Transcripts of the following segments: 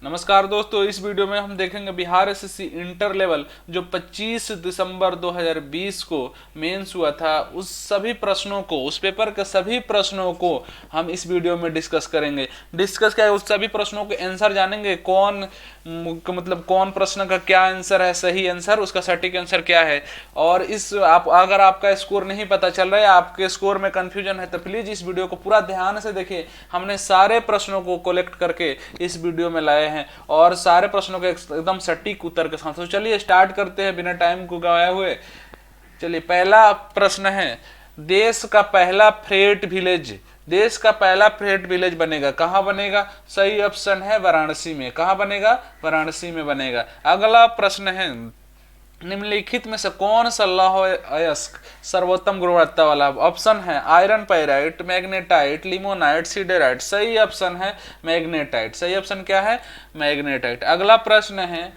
नमस्कार दोस्तों, इस वीडियो में हम देखेंगे बिहार एसएससी इंटर लेवल जो 25 दिसंबर 2020 को मेंस हुआ था, उस सभी प्रश्नों को, उस पेपर के सभी प्रश्नों को हम इस वीडियो में डिस्कस करेंगे। डिस्कस क्या है, उस सभी प्रश्नों के आंसर जानेंगे, कौन प्रश्न का क्या आंसर है, सही आंसर, उसका सटीक आंसर क्या है। और अगर आपका स्कोर नहीं पता चल रहा है, आपके स्कोर में कंफ्यूजन है, तो प्लीज इस वीडियो को पूरा ध्यान से देखिए। हमने सारे प्रश्नों को कलेक्ट करके इस वीडियो में लाए हैं और सारे प्रश्नों के एकदम सटीक उत्तर के साथ। तो चलिए स्टार्ट करते हैं बिना टाइम को गवाए हुए। चलिए, पहला प्रश्न है, देश का पहला फ्रेट विलेज बनेगा, कहां बनेगा? सही ऑप्शन है वाराणसी में। कहां बनेगा? वाराणसी में बनेगा। अगला प्रश्न है, निम्नलिखित में से कौन सा लौह अयस्क सर्वोत्तम गुणवत्ता वाला? ऑप्शन है iron pyrite, magnetite, limonite, siderite. सही ऑप्शन है मैग्नेटाइट। सही ऑप्शन क्या है? मैग्नेटाइट। अगला प्रश्न है,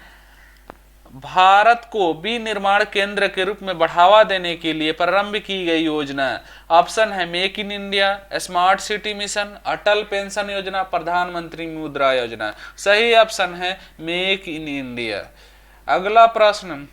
भारत को विनिर्माण केंद्र के रूप में बढ़ावा देने के लिए प्रारंभ की गई योजना। ऑप्शन है make in India, smart city mission, Atal pension योजना, प्रधानमंत्री मुद्रा योजना। सही ऑप्शन है मेक इन इंडिया। अगला प्रश्न,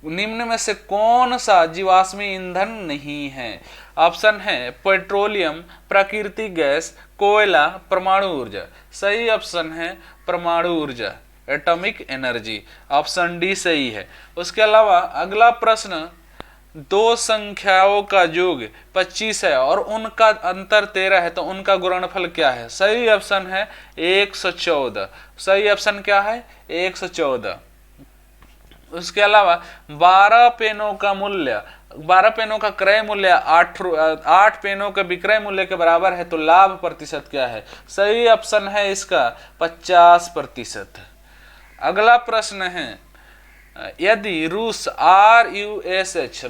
निम्न में से कौन सा जीवाश्म ईंधन नहीं है? ऑप्शन है पेट्रोलियम, प्राकृतिक गैस, कोयला, परमाणु ऊर्जा। सही ऑप्शन है परमाणु ऊर्जा, एटॉमिक एनर्जी। ऑप्शन डी सही है। उसके अलावा अगला प्रश्न, दो संख्याओं का योग 25 है और उनका अंतर 13 है, तो उनका गुणनफल क्या है? सही ऑप्शन है 114। सही ऑप्शन क्या है? 114। उसके अलावा 12 पेनों का क्रय मूल्य 8 पेनों के विक्रय मूल्य के बराबर है, तो लाभ प्रतिशत क्या है? सही ऑप्शन है इसका 50%। अगला प्रश्न है, यदि रूस RUSH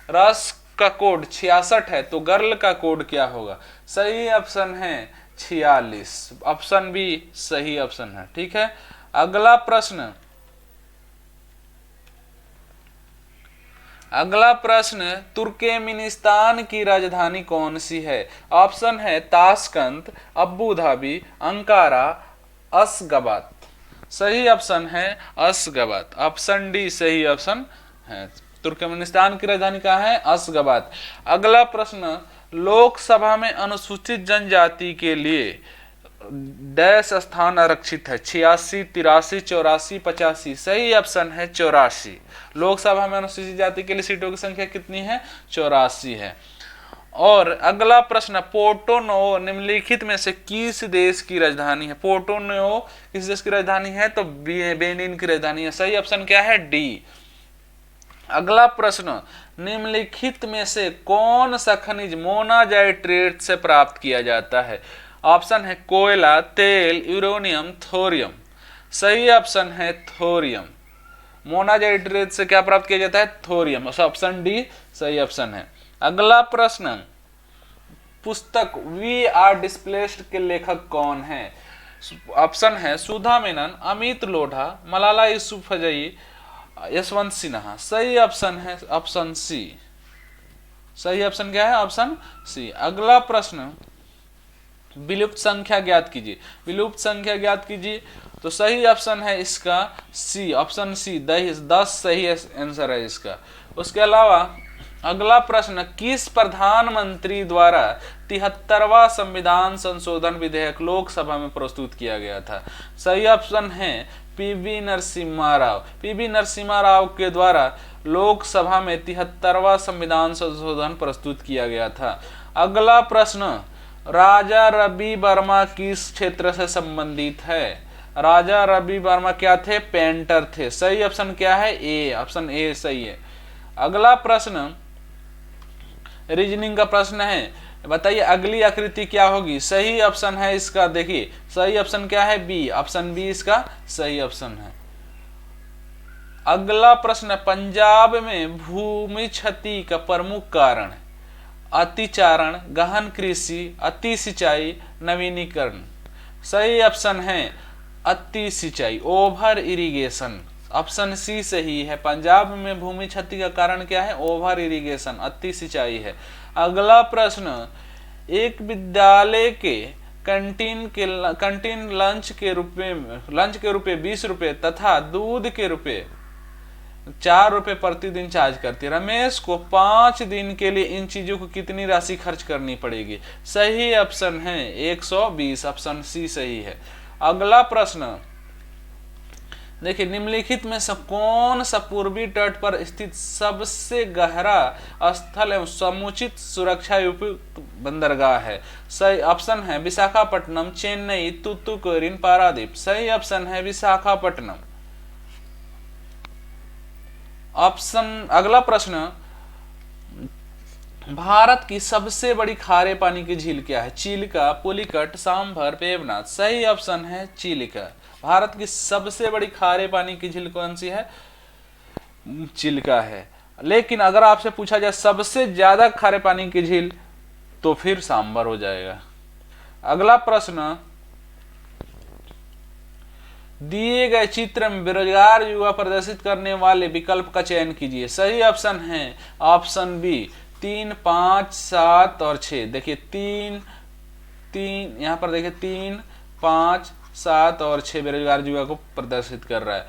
रस का कोड 66 है, तो गर्ल का कोड क्या होगा? सही ऑप्शन है 46। ऑप्शन बी सही ऑप्शन है। ठीक है। अगला प्रश्न, तुर्कमेनिस्तान की राजधानी कौन सी है? ऑप्शन है Tashkent, Abu Dhabi, Ankara, Ashgabat. सही ऑप्शन है अशगाबाद। ऑप्शन डी सही ऑप्शन है। तुर्कमेनिस्तान की राजधानी कहाँ है? अशगाबाद। अगला प्रश्न, लोकसभा में अनुसूचित जनजाति के लिए डैश स्थान आरक्षित है? 86, 83, 84, 85। सही ऑप्शन है 84। लोकसभा में अनुसूचित जाति के लिए सीटों की संख्या कितनी है? 84 है। और अगला प्रश्न, पोर्टो नोवो निम्नलिखित में से किस देश की राजधानी है? पोर्टो नोवो किस देश की राजधानी है? तो बेनिन की राजधानी है। सही ऑप्शन क्या है? डी। अगला प्रश्न, निम्नलिखित में से कौन सा खनिज मोनाजाइट्रेट से प्राप्त किया जाता है? ऑप्शन है कोयला, तेल, यूरेनियम, थोरियम। सही ऑप्शन है थोरियम। मोनाजाइट्रेट से क्या प्राप्त किया जाता है? थोरियम। ऑप्शन डी सही ऑप्शन है। अगला प्रश्न, पुस्तक वी आर डिस्प्लेस्ड के लेखक कौन है? ऑप्शन है सुधा मेनन, अमित लोढ़ा, मलाला यूसुफजई, यशवंत सिन्हा। सही ऑप्शन है ऑप्शन सी। सही ऑप्शन क्या है? Option C. अगला प्रश्न, विलुप्त संख्या ज्ञात कीजिए। विलुप्त संख्या ज्ञात कीजिए, तो सही ऑप्शन है इसका सी, ऑप्शन सी 10 सही आंसर है इसका। उसके अलावा अगला प्रश्न, किस प्रधानमंत्री द्वारा 73वां संविधान संशोधन विधेयक लोकसभा में प्रस्तुत किया गया था? सही ऑप्शन है पीवी नरसिम्हा राव। पीवी नरसिम्हा राव के द्वारा लोकसभा में 73वां संविधान संशोधन प्रस्तुत किया गया था। अगला प्रश्न, राजा रवि वर्मा किस क्षेत्र से संबंधित है? राजा रवि वर्मा क्या थे? पेंटर थे। सही ऑप्शन क्या है? ए। ऑप्शन ए सही है। अगला प्रश्न रीजनिंग का प्रश्न है, बताइए अगली आकृति क्या होगी? सही ऑप्शन है इसका, देखिए सही ऑप्शन क्या है? बी। ऑप्शन बी इसका सही ऑप्शन है। अगला प्रश्न, पंजाब में भूमि क्षति का प्रमुख कारण है? अतिचारण, गहन कृषि, अति सिंचाई, नवीनीकरण। सही ऑप्शन है अति सिंचाई, ओवर इरिगेशन। ऑप्शन सी सही है। पंजाब में भूमि क्षति का कारण क्या है? ओवर इरिगेशन, अति सिंचाई है। अगला प्रश्न, एक विद्यालय के कैंटीन लंच के रुपए 20 रुपए तथा दूध के रुपए 4 रुपए प्रतिदिन चार्ज करती है। रमेश को 5 दिन के लिए इन चीजों को कितनी राशि खर्च करनी पड़ेगी? सही ऑप्शन है 120, ऑप्शन सी सही है। अगला प्रश्न देखिए, निम्नलिखित में से कौन सा पूर्वी तट पर स्थित सबसे गहरा स्थल एवं समुचित सुरक्षा उपयुक्त बंदरगाह है? सही ऑप्शन है विशाखापट्टनम, चेन्नई, तूतुकुड़ी, पारादीप। सही ऑप्शन है विशाखापट्टनम। अगला प्रश्न, भारत की सबसे बड़ी खारे पानी की झील क्या है? चिलिका, पुलिकट, सांभर, वेवनाथ। सही ऑप्शन है चिलिका। भारत की सबसे बड़ी खारे पानी की झील कौन सी है? चिलिका है। लेकिन अगर आपसे पूछा जाए सबसे ज्यादा खारे पानी की झील, तो फिर सांभर हो जाएगा। अगला प्रश्न, दिए गए चित्र में बेरोजगार युवा प्रदर्शित करने वाले विकल्प का चयन कीजिए। सही ऑप्शन है ऑप्शन बी 3, 5, 7 और 6। देखिए 3 यहाँ पर देखिए 3, 5, 7 और 6 बेरोजगार युवा को प्रदर्शित कर रहा है।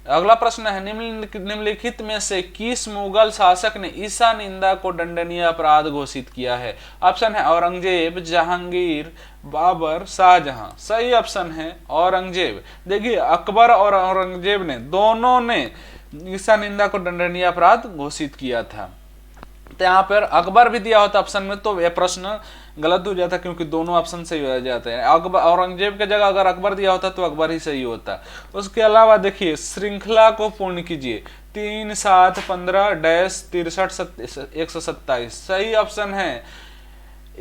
अगला प्रश्न है निम्नलिखित में से किस मुगल शासक ने ईसा निंदा को दंडनीय अपराध घोषित किया है? ऑप्शन है औरंगजेब, जहांगीर, बाबर, शाहजहां। सही ऑप्शन है औरंगजेब। देखिए अकबर और औरंगजेब ने दोनों ने ईसा निंदा को दंडनीय अपराध घोषित किया था। तो यहाँ पर अकबर भी दिया होता ऑप्शन में तो यह प्रश्न गलत हो जाता, क्योंकि दोनों ऑप्शन सही हो जाते हैं। अकबर औरंगजेब की जगह अगर अकबर दिया होता तो अकबर ही सही होता। उसके अलावा देखिए श्रृंखला को पूर्ण कीजिए। 3, 7, 15 डैश 63, 127। सही ऑप्शन है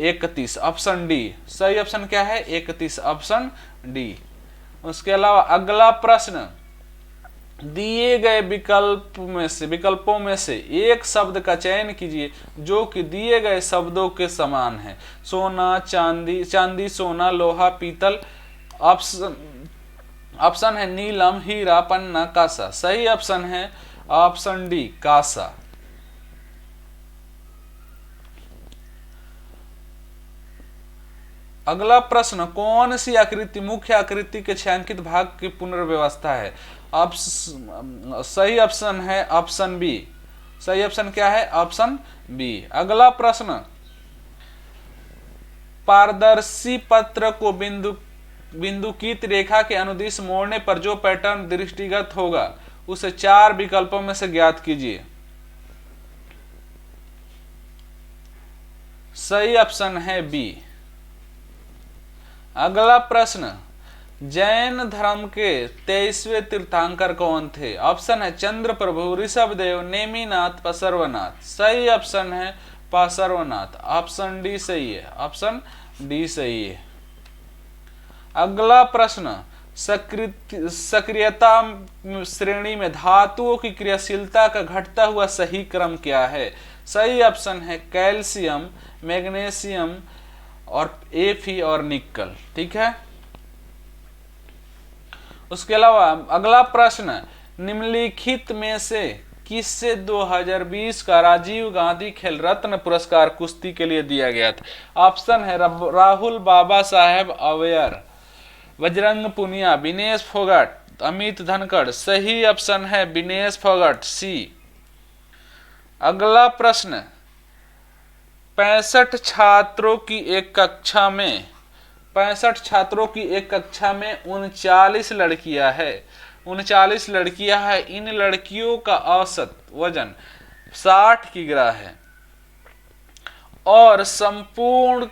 31, ऑप्शन डी। सही ऑप्शन क्या है? 31, ऑप्शन डी। उसके अलावा अगला प्रश्न, दिए गए विकल्पों में से एक शब्द का चयन कीजिए जो कि दिए गए शब्दों के समान है। सोना, चांदी, सोना, लोहा, पीतल। ऑप्शन है नीलम, हीरा, पन्ना, कांसा। सही ऑप्शन है ऑप्शन डी कांसा। अगला प्रश्न, कौन सी आकृति मुख्य आकृति के छायांकित भाग की पुनर्व्यवस्था है? सही ऑप्शन है ऑप्शन बी। सही ऑप्शन क्या है? Option B. अगला प्रश्न, पारदर्शी पत्र को बिंदुकित रेखा के अनुदिश मोड़ने पर जो पैटर्न दृष्टिगत होगा उसे 4 विकल्पों में से ज्ञात कीजिए। सही ऑप्शन है बी। अगला प्रश्न, जैन धर्म के 23वें तीर्थंकर कौन थे? ऑप्शन है चंद्र प्रभु, ऋषभदेव, नेमिनाथ, पार्श्वनाथ। सही ऑप्शन है पार्श्वनाथ। ऑप्शन डी सही है। ऑप्शन डी सही है। अगला प्रश्न, सक्रियता श्रेणी में धातुओं की क्रियाशीलता का घटता हुआ सही क्रम क्या है? सही ऑप्शन है कैल्शियम, मैग्नीशियम और Fe और निकल। ठीक है। उसके अलावा अगला प्रश्न, निम्नलिखित में से किससे 2020 का राजीव गांधी खेल रत्न पुरस्कार कुश्ती के लिए दिया गया था? ऑप्शन है राहुल बाबा साहेब अवेयर, बजरंग पुनिया, विनेश फोगाट, अमित धनखड़। सही ऑप्शन है विनेश फोगाट, सी। अगला प्रश्न, 65 छात्रों की एक कक्षा में 39 लड़कियां हैं। 39 लड़कियां हैं। इन लड़कियों का औसत वजन 60 किग्रा है और संपूर्ण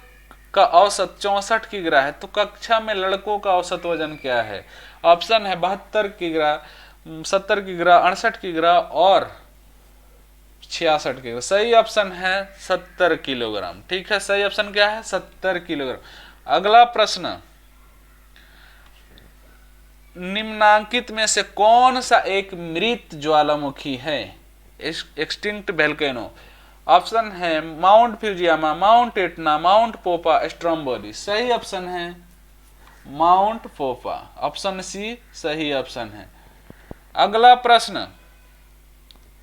का औसत 64 किग्रा है। तो कक्षा में लड़कों का औसत वजन क्या है? ऑप्शन है 72 किग्रा, 70 किग्रा, 68 किग्रा और 66 किग्रा। सही ऑप्शन है 70 किलोग्राम। ठीक है, सही ऑप्शन क्या है? 70 किलोग्राम। अगला प्रश्न, निम्नांकित में से कौन सा एक मृत ज्वालामुखी है? Extinct volcano. ऑप्शन है mount Fujiyama, mount Etna, mount पोपा, स्ट्रोम्बोली। सही ऑप्शन है माउंट पोपा। ऑप्शन सी सही ऑप्शन है। अगला प्रश्न,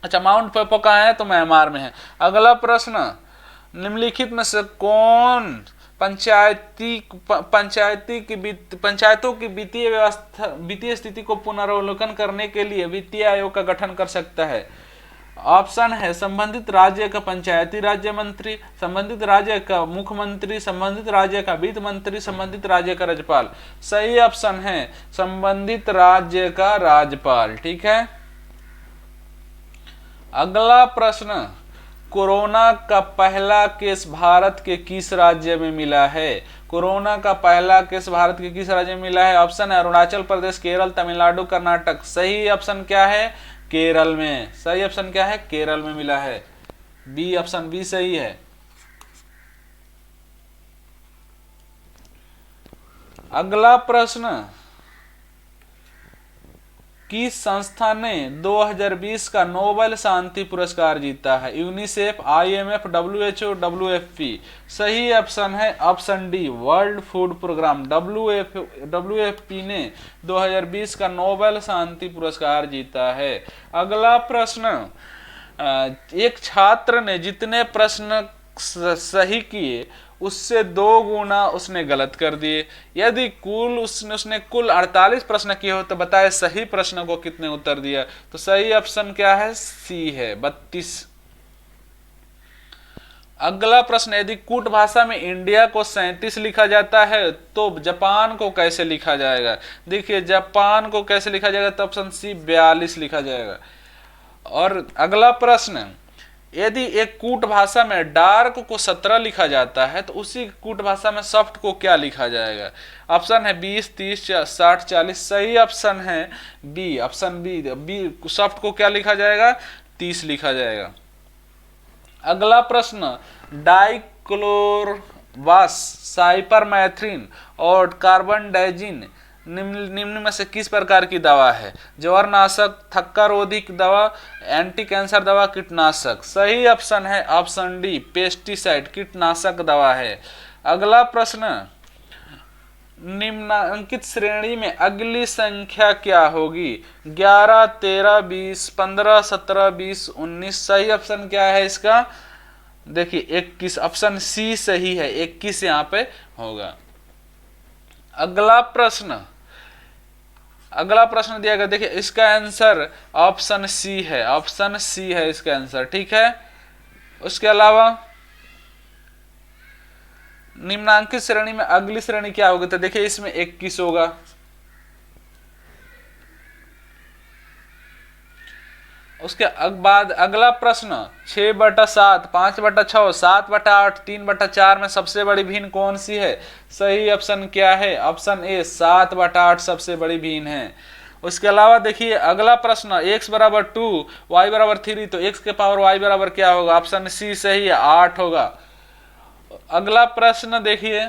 अच्छा माउंट पोपा कहाँ है? तो म्यांमार में है। अगला प्रश्न, निम्नलिखित में से कौन पंचायतों की वित्तीय व्यवस्था, वित्तीय स्थिति को पुनरावलोकन करने के लिए वित्तीय आयोग का गठन कर सकता है। ऑप्शन है संबंधित राज्य का पंचायती राज्य मंत्री, संबंधित राज्य का मुख्यमंत्री, संबंधित राज्य का वित्त मंत्री, संबंधित राज्य का राज्यपाल। सही ऑप्शन है संबंधित राज्य का राज्यपाल। ठीक है। अगला प्रश्न, कोरोना का पहला केस भारत के किस राज्य में मिला है? कोरोना का पहला केस भारत के किस राज्य में मिला है? ऑप्शन है अरुणाचल प्रदेश, केरल, तमिलनाडु, कर्नाटक। सही ऑप्शन क्या है? केरल में। सही ऑप्शन क्या है? केरल में मिला है। बी, ऑप्शन बी सही है। अगला प्रश्न, किस संस्था ने 2020 का नोबेल शांति पुरस्कार जीता है? UNICEF, IMF, WHO, WFP। सही ऑप्शन है option D, world food programme. WFP ने 2020 का नोबेल शांति पुरस्कार जीता है। अगला प्रश्न, एक छात्र ने जितने प्रश्न सही किए उससे 2 गुना उसने गलत कर दिए। यदि उसने कुल 48 प्रश्न किए हो तो बताए सही प्रश्न को कितने उत्तर दिया? तो सही ऑप्शन क्या है? सी है, 32। अगला प्रश्न, यदि कूट भाषा में इंडिया को 37 लिखा जाता है तो जापान को कैसे लिखा जाएगा? देखिए जापान को कैसे लिखा जाएगा, तो ऑप्शन सी 42 लिखा जाएगा। और अगला प्रश्न, यदि एक कूट भाषा में डार्क को 17 लिखा जाता है तो उसी कूट भाषा में सॉफ्ट को क्या लिखा जाएगा? ऑप्शन है 20, 30, 60, 40। सही ऑप्शन है बी, ऑप्शन बी, सॉफ्ट को क्या लिखा जाएगा? 30 लिखा जाएगा। अगला प्रश्न, डाइक्लोरवास, साइपरमेथ्रिन और कार्बन डाइजिन निम्न में से किस प्रकार की दवा है? जवारनाशक, थक्का रोधिक दवा, एंटी कैंसर दवा, कीटनाशक। सही ऑप्शन है ऑप्शन डी, पेस्टिसाइड, कीटनाशक दवा है। अगला प्रश्न, निम्नांकित श्रेणी में अगली संख्या क्या होगी? 11, 13, 20, 15, 17, 20, 19। सही ऑप्शन क्या है इसका? देखिए 21, ऑप्शन सी सही है, 21 यहाँ पे होगा। अगला प्रश्न दिया गया, देखिए इसका आंसर ऑप्शन सी है, ऑप्शन सी है इसका आंसर। ठीक है। उसके अलावा निम्नांकित श्रेणी में अगली श्रेणी क्या होगी? तो देखिए इसमें 21 होगा। उसके बाद अगला प्रश्न, 6/7, 5/6, 7/8, 3/4 में सबसे बड़ी भिन्न कौन सी है? सही ऑप्शन क्या है? ऑप्शन ए, 7/8 सबसे बड़ी भिन्न है। उसके अलावा देखिए अगला प्रश्न, x बराबर 2, y बराबर 3, तो x के पावर y बराबर क्या होगा? ऑप्शन सी सही है, 8 होगा। अगला प्रश्न देखिए,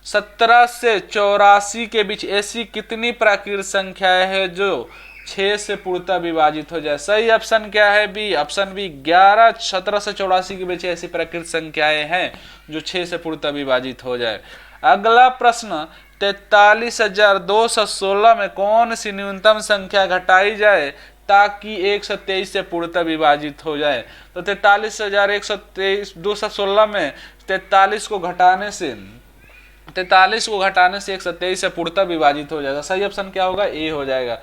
17 से 84 के बीच ऐसी कितनी प्राकृतिक संख्याएं हैं जो 6 से पूर्णतः विभाजित हो जाए? सही ऑप्शन क्या है? B, option B, 11। 17 से 84 के बीच ऐसी प्राकृतिक संख्याएं हैं जो 6 से पूर्णतः विभाजित हो जाए। अगला प्रश्न, 43,216 में कौन सी न्यूनतम संख्या घटाई जाए ताकि 123 से पूर्णतः विभाजित हो जाए? तो 43,216 में 43 को घटाने से 123 से पूर्णतः विभाजित हो जाएगा। सही ऑप्शन क्या होगा? ए हो जाएगा।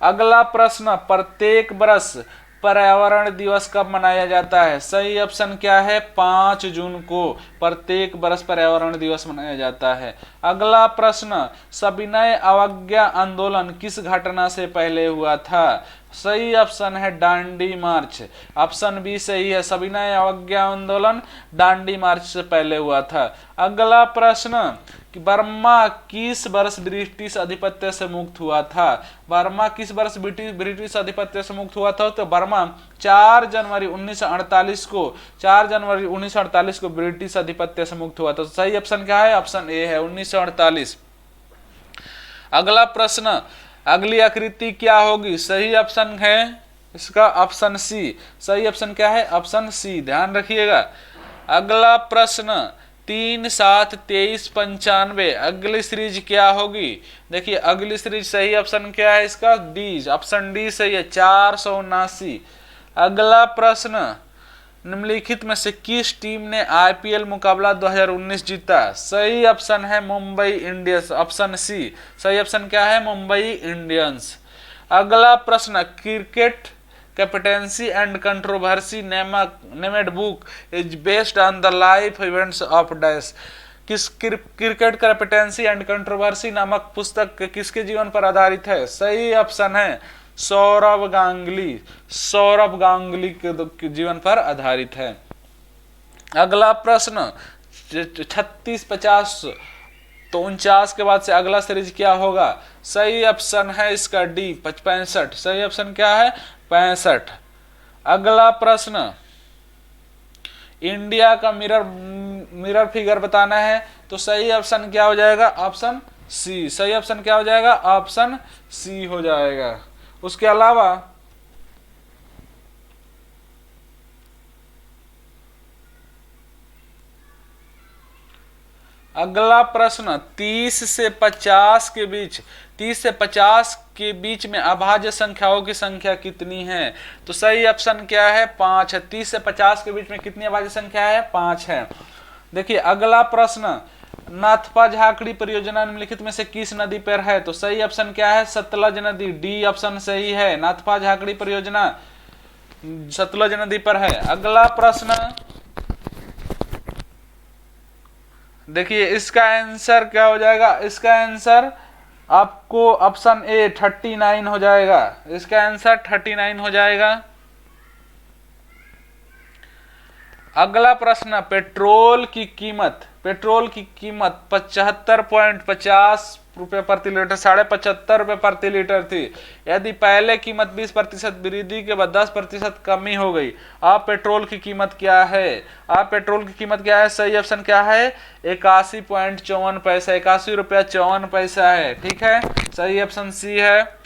अगला प्रश्न, प्रत्येक वर्ष पर्यावरण दिवस कब मनाया जाता है? सही ऑप्शन क्या है? 5 जून को प्रत्येक वर्ष पर्यावरण दिवस मनाया जाता है। अगला प्रश्न, सविनय अवज्ञा आंदोलन किस घटना से पहले हुआ था? सही ऑप्शन है दांडी मार्च, ऑप्शन बी सही है, सविनय अवज्ञा आंदोलन दांडी मार्च से पहले हुआ था। अगला प्रश्न, कि बर्मा किस वर्ष ब्रिटिश आधिपत्य से मुक्त हुआ था? बर्मा किस वर्ष ब्रिटिश आधिपत्य से मुक्त हुआ था? तो बर्मा 4 जनवरी 1948 को ब्रिटिश आधिपत्य से मुक्त हुआ था। तो सही ऑप्शन क्या है? ऑप्शन ए है, 1948। अगला प्रश्न, अगली आकृति क्या होगी? सही ऑप्शन है इसका ऑप्शन सी। सही ऑप्शन क्या है? ऑप्शन सी, ध्यान रखिएगा। अगला प्रश्न, 3, 7, 23, 95 अगली सीरीज क्या होगी? देखिए अगली सीरीज सही ऑप्शन क्या है इसका? डी, ऑप्शन डी सही है, 479। अगला प्रश्न, निम्नलिखित में से किस टीम ने आईपीएल मुकाबला 2019 जीता? सही ऑप्शन है मुंबई इंडियंस, ऑप्शन सी। सही ऑप्शन क्या है? मुंबई इंडियंस। अगला प्रश्न, cricket captaincy and controversy named book is based on the life events of dash. किस क्रिकेट कैप्टेंसी एंड कंट्रोवर्सी नामक पुस्तक किसके जीवन पर आधारित है? सही ऑप्शन है सौरव गांगुली। सौरव गांगुली के जीवन पर आधारित है। अगला प्रश्न 36-50, तो 49 के बाद से अगला सीरीज क्या होगा? सही ऑप्शन है इसका डी 65। सही ऑप्शन क्या है? 65। अगला प्रश्न, इंडिया का मिरर फिगर बताना है, तो सही ऑप्शन क्या हो जाएगा? Option C. सही ऑप्शन क्या हो जाएगा? ऑप्शन सी हो जाएगा। उसके अलावा अगला प्रश्न, 30 से 50 के बीच 30 से 50 के बीच में अभाज्य संख्याओं की संख्या कितनी है? तो सही ऑप्शन क्या है? 5 है। 30 से 50 के बीच में कितनी अभाज्य संख्या है? 5 है। देखिए अगला प्रश्न, नाथपा झाकड़ी परियोजना निम्नलिखित में से किस नदी पर है? तो सही ऑप्शन क्या है? सतलज नदी। डी ऑप्शन सही है। नाथपा झाकड़ी परियोजना सतलज नदी पर है। अगला प्रश्न देखिए, इसका आंसर क्या हो जाएगा? इसका आंसर आपको ऑप्शन ए 39 हो जाएगा। इसका आंसर 39 हो जाएगा। अगला प्रश्न, पेट्रोल की कीमत 75.50 रुपए प्रति लीटर, 75.5 रुपए प्रति लीटर थी। यदि पहले कीमत 20% वृद्धि के बाद 10% कमी हो गई, अब पेट्रोल की कीमत क्या है? अब पेट्रोल की कीमत क्या है? सही ऑप्शन क्या है? 81.54 पैसा, 81 रुपया 54 पैसा है। ठीक है, सही ऑप्शन सी है।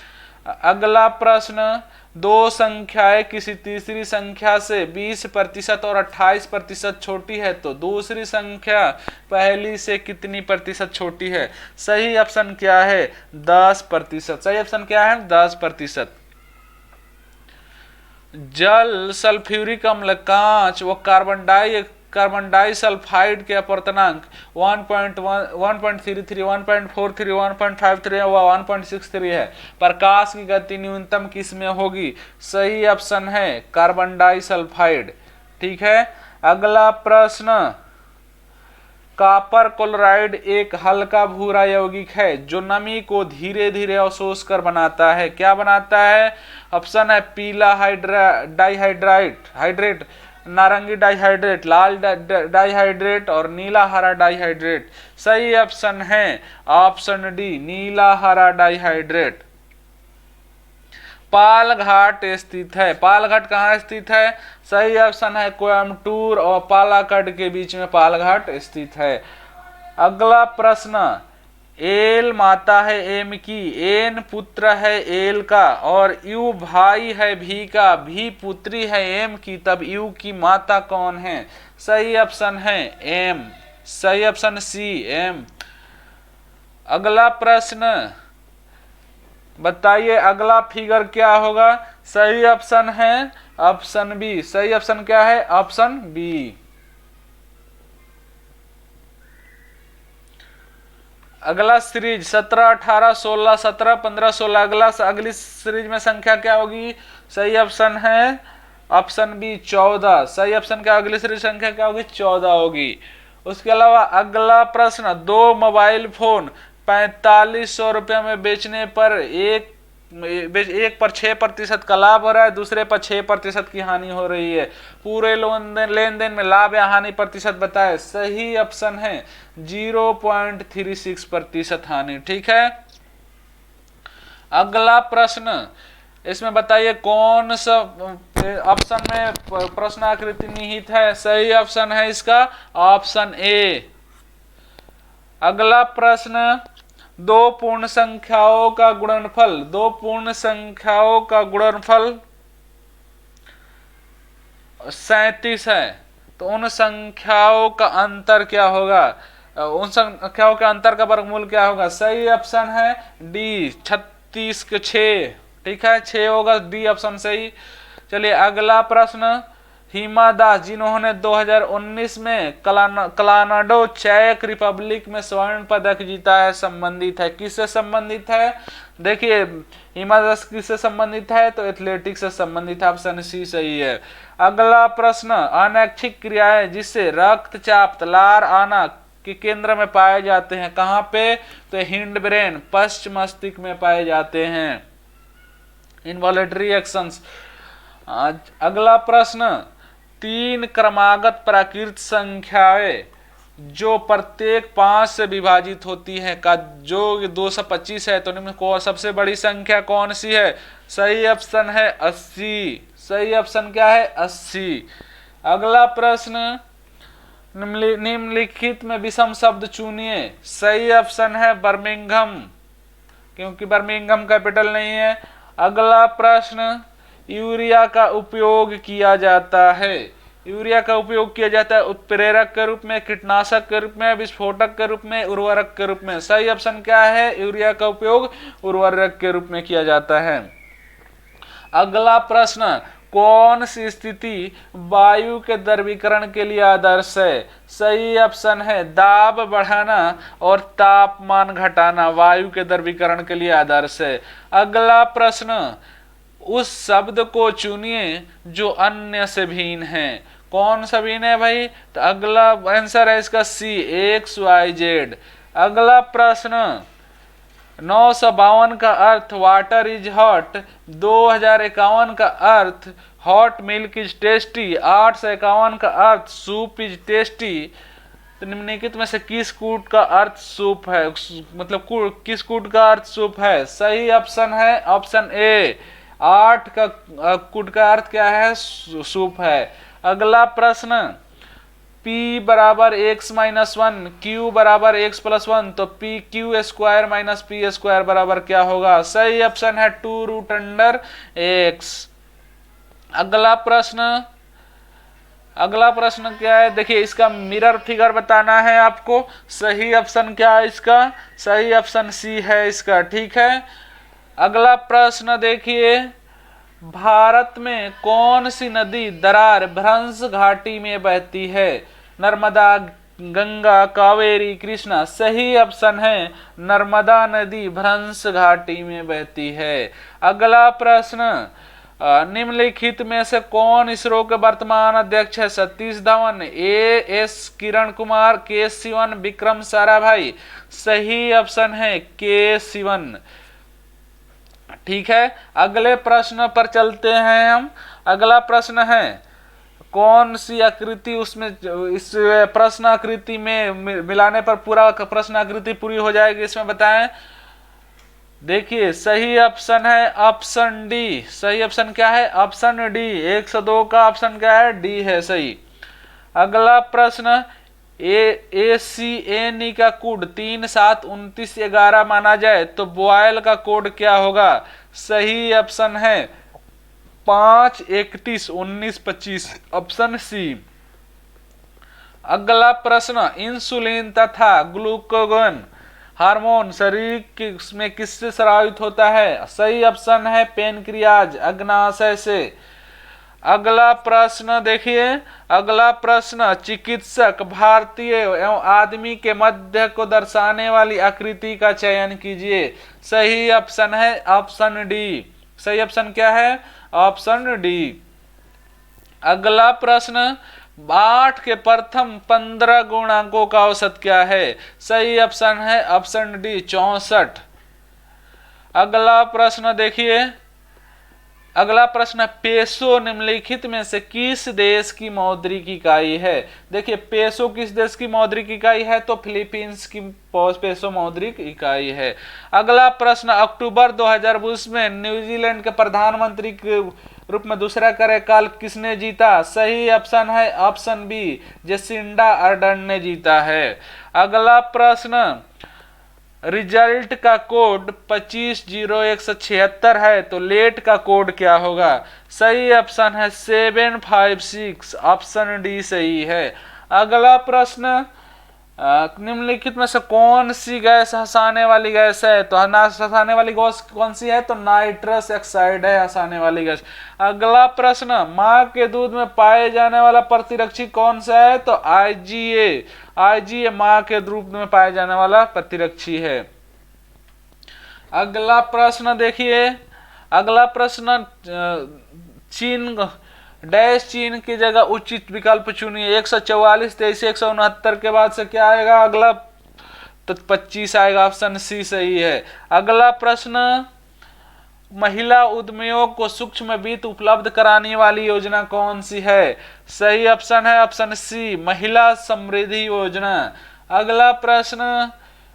अगला प्रश्न, दो संख्याएं किसी तीसरी संख्या से 20% और 28% छोटी है, तो दूसरी संख्या पहली से कितनी प्रतिशत छोटी है? सही ऑप्शन क्या है? 10%। सही ऑप्शन क्या है? 10%। जल, सल्फ्यूरिक अम्ल, कांच व कार्बन डाइसल्फाइड के अपवर्तनांक 1.33, 1.43, 1.53 व 1.63 है। प्रकाश की गति न्यूनतम किस में होगी? सही ऑप्शन है कार्बन डाइसल्फाइड। ठीक है। अगला प्रश्न, कॉपर क्लोराइड एक हल्का भूरा यौगिक है जो नमी को धीरे धीरे अवशोष कर बनाता है। क्या बनाता है? ऑप्शन है पीला हाइड्रेट, नारंगी डाइहाइड्रेट, लाल डाइहाइड्रेट और नीला हरा डाइहाइड्रेट। सही ऑप्शन है ऑप्शन डी नीला हरा डाइहाइड्रेट। पालघाट स्थित है। पालघाट कहाँ स्थित है? सही ऑप्शन है कोयम्बटूर और पालाकड़ के बीच में पालघाट स्थित है। अगला प्रश्न, एल माता है एम की, एन पुत्र है एल का और यू भाई है भी का, भी पुत्री है एम की, तब यू की माता कौन है? सही ऑप्शन है एम। सही ऑप्शन सी एम। अगला प्रश्न बताइए, अगला फिगर क्या होगा? सही ऑप्शन है ऑप्शन बी। सही ऑप्शन क्या है? Option B. अगला सीरीज 17, 18, 16, 17, 15, 16। अगली सीरीज में संख्या क्या होगी? सही ऑप्शन है ऑप्शन बी 14। सही ऑप्शन क्या? अगली सीरीज संख्या क्या होगी? 14 होगी। उसके अलावा अगला प्रश्न, दो मोबाइल फोन 4500 रुपये में बेचने पर एक पर 6% का लाभ हो रहा है, दूसरे पर 6% की हानि हो रही है। पूरे लेन देन में लाभ या हानि प्रतिशत बताए। सही ऑप्शन है 0.36% हानि। ठीक है। अगला प्रश्न, इसमें बताइए कौन सा ऑप्शन में प्रश्न आकृति निहित है? सही ऑप्शन है इसका ऑप्शन ए। अगला प्रश्न, दो पूर्ण संख्याओं का गुणनफल 37 है, तो उन संख्याओं का अंतर क्या होगा? उन संख्याओं के अंतर का वर्गमूल क्या होगा? सही ऑप्शन है डी 36 के 6। ठीक है, 6 होगा। डी ऑप्शन सही। चलिए अगला प्रश्न, हिमा दास, जिन्होंने 2019 में कलानाडो चेक रिपब्लिक में स्वर्ण पदक जीता है, संबंधित है, किससे संबंधित है? देखिए हिमा दास किससे संबंधित है? तो एथलेटिक्स से संबंधित है, ऑप्शन सी सही है। अगला प्रश्न, अनैच्छिक क्रियाएं जिससे रक्तचाप, तलार आना के केंद्र में पाए जाते हैं, कहाँ पे? तो हिंड ब्रेन, पश्च मस्तिष्क में पाए जाते हैं, इनवॉलेटरी एक्शंस। अगला प्रश्न, 3 क्रमागत प्राकृत संख्याएं जो प्रत्येक 5 से विभाजित होती है का जो 225 है, तो निम्न को सबसे बड़ी संख्या कौन सी है? सही ऑप्शन है 80। सही ऑप्शन क्या है? 80। अगला प्रश्न, निम्नलिखित में विषम शब्द चुनिए। सही ऑप्शन है बर्मिंघम, क्योंकि बर्मिंघम कैपिटल नहीं है। अगला प्रश्न, यूरिया का उपयोग किया जाता है। यूरिया का उपयोग किया जाता है उत्प्रेरक के रूप में, कीटनाशक के रूप में, विस्फोटक के रूप में, उर्वरक के रूप में। सही ऑप्शन क्या है? यूरिया का उपयोग उर्वरक के रूप में किया जाता है। अगला प्रश्न, कौन सी स्थिति वायु के द्रवीकरण के लिए आदर्श है? सही ऑप्शन है दाब बढ़ाना और तापमान घटाना वायु के द्रवीकरण के लिए आदर्श है। अगला प्रश्न, उस शब्द को चुनिए जो अन्य से भिन्न है। कौन सा भिन्न है भाई? तो अगला आंसर है इसका सी, XYZ। अगला प्रश्न, 952 का अर्थ वाटर इज हॉट, 2051 का अर्थ हॉट मिल्क इज टेस्टी, 851 का अर्थ सूप इज टेस्टी। तो निम्नलिखित में से किस कूट का अर्थ सूप है? मतलब किस कूट का अर्थ सूप है? सही ऑप्शन है ऑप्शन ए, 8 का कूट का अर्थ क्या है? सूप है। अगला प्रश्न, P बराबर x-1, Q बराबर x+1, तो PQ² माइनस P² बराबर क्या होगा? सही ऑप्शन है 2√x। अगला प्रश्न क्या है? देखिए इसका मिरर फिगर बताना है आपको। सही ऑप्शन क्या है इसका? सही ऑप्शन सी है इसका, ठीक है। अगला प्रश्न देखिए, भारत में कौन सी नदी दरार भ्रंश घाटी में बहती है? नर्मदा, गंगा, कावेरी, कृष्णा। सही ऑप्शन है नर्मदा नदी भ्रंश घाटी में बहती है। अगला प्रश्न, निम्नलिखित में से कौन इसरो के वर्तमान अध्यक्ष है? सतीश धवन, A.S. किरण कुमार, के सिवन, विक्रम साराभाई। सही ऑप्शन है के सिवन, ठीक है। अगले प्रश्न पर चलते हैं हम। अगला प्रश्न है, कौन सी आकृति उसमें इस प्रश्न आकृति में मिलाने पर पूरा प्रश्न आकृति पूरी हो जाएगी, इसमें बताएं। देखिए सही ऑप्शन है ऑप्शन डी। सही ऑप्शन क्या है? Option D. 102 का ऑप्शन क्या है? डी है सही। अगला प्रश्न, ACNE का कोड 372911 माना जाए तो बॉयल का कोड क्या होगा? सही ऑप्शन है 5311925, ऑप्शन सी। अगला प्रश्न, इंसुलिन तथा ग्लूकागोन हार्मोन शरीर में किससे स्रावित होता है? सही ऑप्शन है पेनक्रियाज, अग्नाशय से। अगला प्रश्न देखिए, अगला प्रश्न, चिकित्सक भारतीय एवं आदमी के मध्य को दर्शाने वाली आकृति का चयन कीजिए। सही ऑप्शन है ऑप्शन डी। सही ऑप्शन क्या है? Option D. अगला प्रश्न, 8 के प्रथम 15 गुणांकों का औसत क्या है? सही ऑप्शन है ऑप्शन डी 64। अगला प्रश्न देखिए, अगला प्रश्न, पेसो निम्नलिखित में से किस देश की मौद्रिक इकाई है? देखिए पेसो किस देश की मौद्रिक इकाई है? तो फिलीपींस की पेसो मौद्रिक इकाई है। अगला प्रश्न, अक्टूबर 2020 में न्यूजीलैंड के प्रधानमंत्री के रूप में दूसरा कार्यकाल किसने जीता? सही ऑप्शन है ऑप्शन बी, जेसिंडा अर्डर्न ने जीता है। अगला प्रश्न, रिजल्ट का कोड 250176 है तो लेट का कोड क्या होगा? सही ऑप्शन है 756, ऑप्शन डी सही है। अगला प्रश्न, निम्नलिखित में से कौन सी गैस हंसाने वाली गैस है? तो हंसाने वाली गैस कौन सी है? तो नाइट्रस ऑक्साइड है हंसाने वाली गैस। अगला प्रश्न, माँ के दूध में पाए जाने वाला प्रतिरक्षी कौन सा है? तो आईजीए। आईजीए माँ के दूध में पाए जाने वाला प्रतिरक्षी है। अगला प्रश्न देखिए, अगला प्रश्न, चीन डैश चीन की जगह उचित विकल्प चुनिए। 144, 23, 169 के बाद से क्या आएगा अगला? तो 25 आएगा, ऑप्शन सी सही है। अगला प्रश्न, महिला उद्यमियों को सूक्ष्म वित्त उपलब्ध कराने वाली योजना कौन सी है? सही ऑप्शन है ऑप्शन सी, महिला समृद्धि योजना। अगला प्रश्न,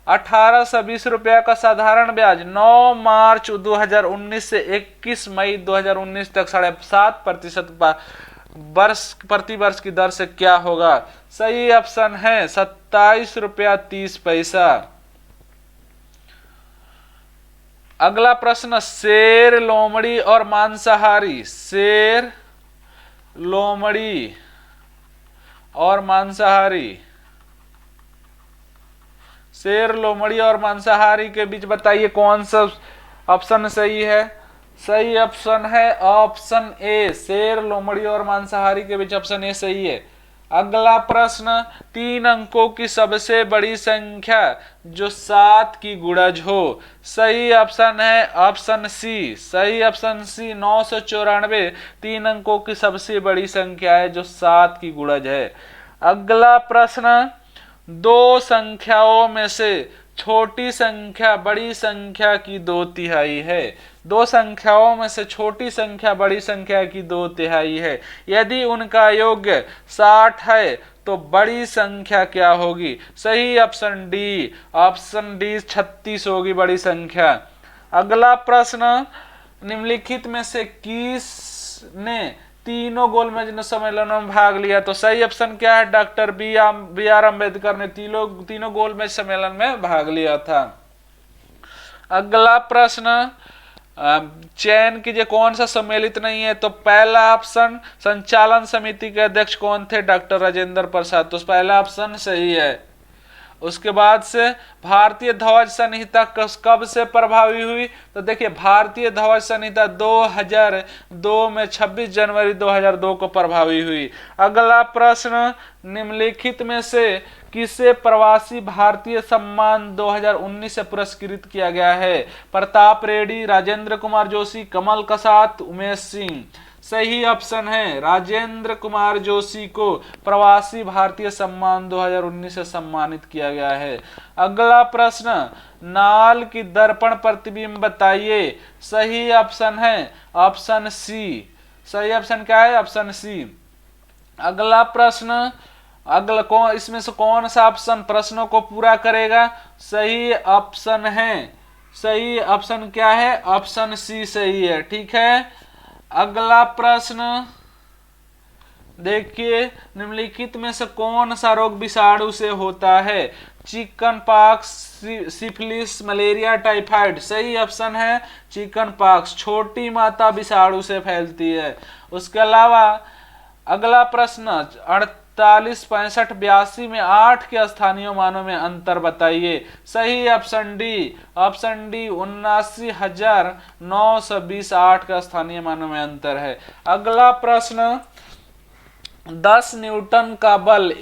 1820 रुपया का साधारण ब्याज 9 मार्च 2019 से 21 मई 2019 तक 7.5% प्रति वर्ष की दर से क्या होगा? सही ऑप्शन है 27 रुपया 30 पैसा। अगला प्रश्न, शेर, लोमड़ी और मांसाहारी, शेर, लोमड़ी और मांसाहारी, शेर, लोमड़ी और मांसाहारी के बीच बताइए कौन सा ऑप्शन सही है? सही ऑप्शन है ऑप्शन ए, शेर, लोमड़ी और मांसाहारी के बीच ऑप्शन ए सही है। अगला प्रश्न, 3 अंकों की सबसे बड़ी संख्या जो 7 की गुणज हो। सही ऑप्शन है ऑप्शन सी, सही ऑप्शन सी, 994 3 अंकों की सबसे बड़ी संख्या है जो 7 की गुणज है। अगला प्रश्न, 2 संख्याओं में से छोटी संख्या बड़ी संख्या की 2/3 है। 2 संख्याओं में से छोटी संख्या बड़ी संख्या की 2/3 है। यदि उनका योग 60 है तो बड़ी संख्या क्या होगी? सही ऑप्शन डी, ऑप्शन डी 36 होगी बड़ी संख्या। अगला प्रश्न, निम्नलिखित में से किसने तीनों गोलमेज सम्मेलनों में भाग लिया? तो सही ऑप्शन क्या है? डॉक्टर बी आर अम्बेडकर ने तीनों गोलमेज सम्मेलन में भाग लिया था। अगला प्रश्न, चयन कीजिए कौन सा सम्मिलित नहीं है? तो पहला ऑप्शन, संचालन समिति के अध्यक्ष कौन थे? डॉक्टर राजेंद्र प्रसाद, तो पहला ऑप्शन सही है। उसके बाद से भारतीय ध्वज संहिता कब से प्रभावी हुई? तो देखिए भारतीय ध्वज संहिता 2002 में 26 जनवरी 2002 को प्रभावी हुई। अगला प्रश्न, निम्नलिखित में से किसे प्रवासी भारतीय सम्मान 2019 से पुरस्कृत किया गया है? प्रताप रेड्डी, राजेंद्र कुमार जोशी, कमल कसात, उमेश सिंह। सही ऑप्शन है राजेंद्र कुमार जोशी को प्रवासी भारतीय सम्मान 2019 से सम्मानित किया गया है। अगला प्रश्न, नाल की दर्पण प्रतिबिंब बताइए। सही ऑप्शन है ऑप्शन सी, सही ऑप्शन क्या है? Option C. अगला प्रश्न, अगला इसमें से कौन सा ऑप्शन प्रश्नों को पूरा करेगा? सही ऑप्शन है, सही ऑप्शन क्या है? ऑप्शन सी सही है, ठीक है। अगला प्रश्न देखिए, निम्नलिखित में से कौन सा रोग विषाणु से होता है? Chicken pox, syphilis, malaria, typhoid. सही ऑप्शन है चिकन पॉक्स, छोटी माता विषाणु से फैलती है। उसके अलावा अगला प्रश्न, 48, 65, 82 में 8 के स्थानीय मानों में अंतर बताइए। सही ऑप्शन डी, ऑप्शन डी 79,920 8 का स्थानीय मानों में अंतर है। अगला प्रश्न, 10 न्यूटन का बल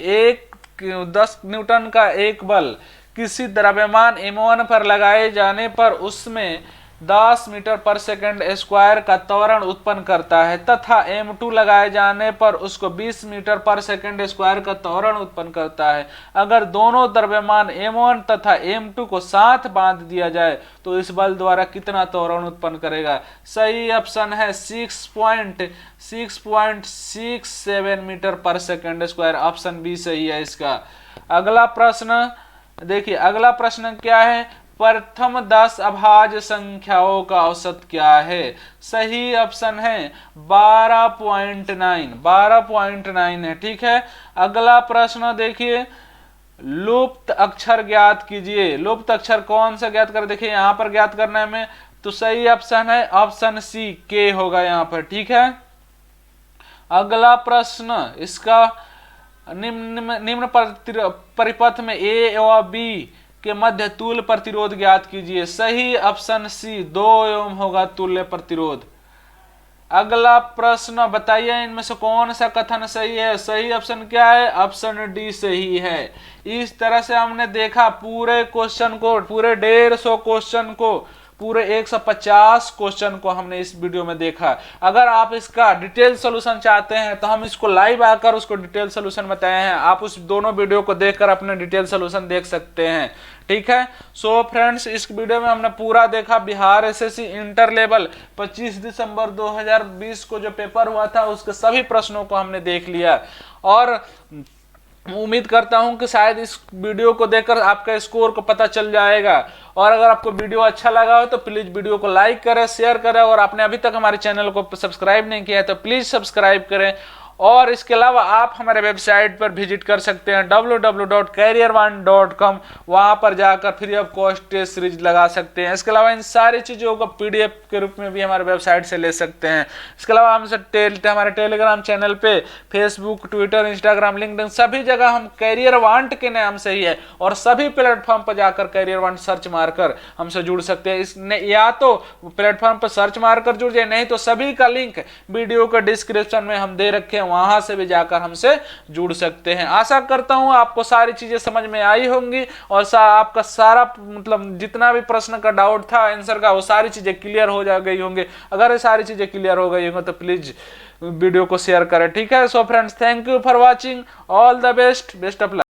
10 न्यूटन का एक बल किसी द्रव्यमान m1 पर लगाए जाने पर उसमें 10 मीटर पर सेकंड स्क्वायर का त्वरण उत्पन्न करता है तथा m2 लगाए जाने पर उसको 20 मीटर पर सेकंड स्क्वायर का त्वरण उत्पन्न करता है। अगर दोनों द्रव्यमान m1 तथा m2 को साथ बांध दिया जाए तो इस बल द्वारा कितना त्वरण उत्पन्न करेगा? सही ऑप्शन है 6.67 मीटर पर सेकंड स्क्वायर, ऑप्शन बी सही है इसका। अगला प्रश्न देखिए, अगला प्रश्न क्या है? प्रथम 10 अभाज्य संख्याओं का औसत क्या है? सही ऑप्शन है 12.9 है, ठीक है। अगला प्रश्न देखिए, लुप्त अक्षर ज्ञात कीजिए। लुप्त अक्षर कौन सा ज्ञात कर? देखिए यहां पर ज्ञात करने में तो सही ऑप्शन है ऑप्शन सी, के होगा यहां पर, ठीक है। अगला प्रश्न, इसका निम्न परिपथ में ए व बी के मध्य तुल्य प्रतिरोध ज्ञात कीजिए। सही ऑप्शन सी 2 ओम होगा तुल्य प्रतिरोध। अगला प्रश्न बताइए इनमें से कौन सा कथन सही है। सही ऑप्शन क्या है? ऑप्शन डी सही है। इस तरह से हमने देखा पूरे क्वेश्चन को, पूरे 150 क्वेश्चन को, पूरे 150 क्वेश्चन को हमने इस वीडियो में देखा। अगर आप इसका डिटेल सॉल्यूशन चाहते हैं तो हम इसको लाइव आकर उसको डिटेल सॉल्यूशन बताए हैं, आप उस दोनों वीडियो को देखकर अपने डिटेल सॉल्यूशन देख सकते हैं। ठीक है। सो फ्रेंड्स, इस वीडियो में हमने पूरा देखा बिहार एसएससी इंटर लेवल 25 दिसंबर 2020 को जो पेपर हुआ था उसके सभी प्रश्नों को हमने देख लिया, और उम्मीद करता हूं कि शायद इस वीडियो को देखकर आपका स्कोर को पता चल जाएगा। और अगर आपको वीडियो अच्छा लगा हो तो प्लीज वीडियो को लाइक करें, शेयर करें, और आपने अभी तक हमारे चैनल को सब्सक्राइब नहीं किया है तो प्लीज सब्सक्राइब करें। और इसके अलावा आप हमारे वेबसाइट पर विजिट कर सकते हैं www.career1.com, वहां पर जाकर free of cost test series लगा सकते हैं। इसके अलावा इन सारी चीजों को पीडीएफ के रूप में भी हमारे वेबसाइट से ले सकते हैं। इसके अलावा हमसे हमारे टेलीग्राम चैनल पे, फेसबुक, ट्विटर, इंस्टाग्राम, लिंक्डइन सभी जगह हम कैरियर वांट के नाम से ही है, और सभी प्लेटफॉर्म पर जाकर कैरियर वांट सर्च मारकर हमसे जुड़ सकते हैं। इसने या तो प्लेटफॉर्म पर सर्च मारकर जुड़ जाए, नहीं तो सभी का लिंक वीडियो के डिस्क्रिप्शन में हम दे रखे हैं, वहां से भी जाकर हमसे जुड़ सकते हैं। आशा करता हूं आपको सारी चीजें समझ में आई होंगी, और आपका सारा मतलब जितना भी प्रश्न का डाउट था आंसर का, वो सारी चीजें क्लियर हो जा गई होंगी। अगर ये सारी चीजें क्लियर हो गई होंगी तो प्लीज वीडियो को शेयर करें। ठीक है। So friends, thank you for watching, all the best, best of luck.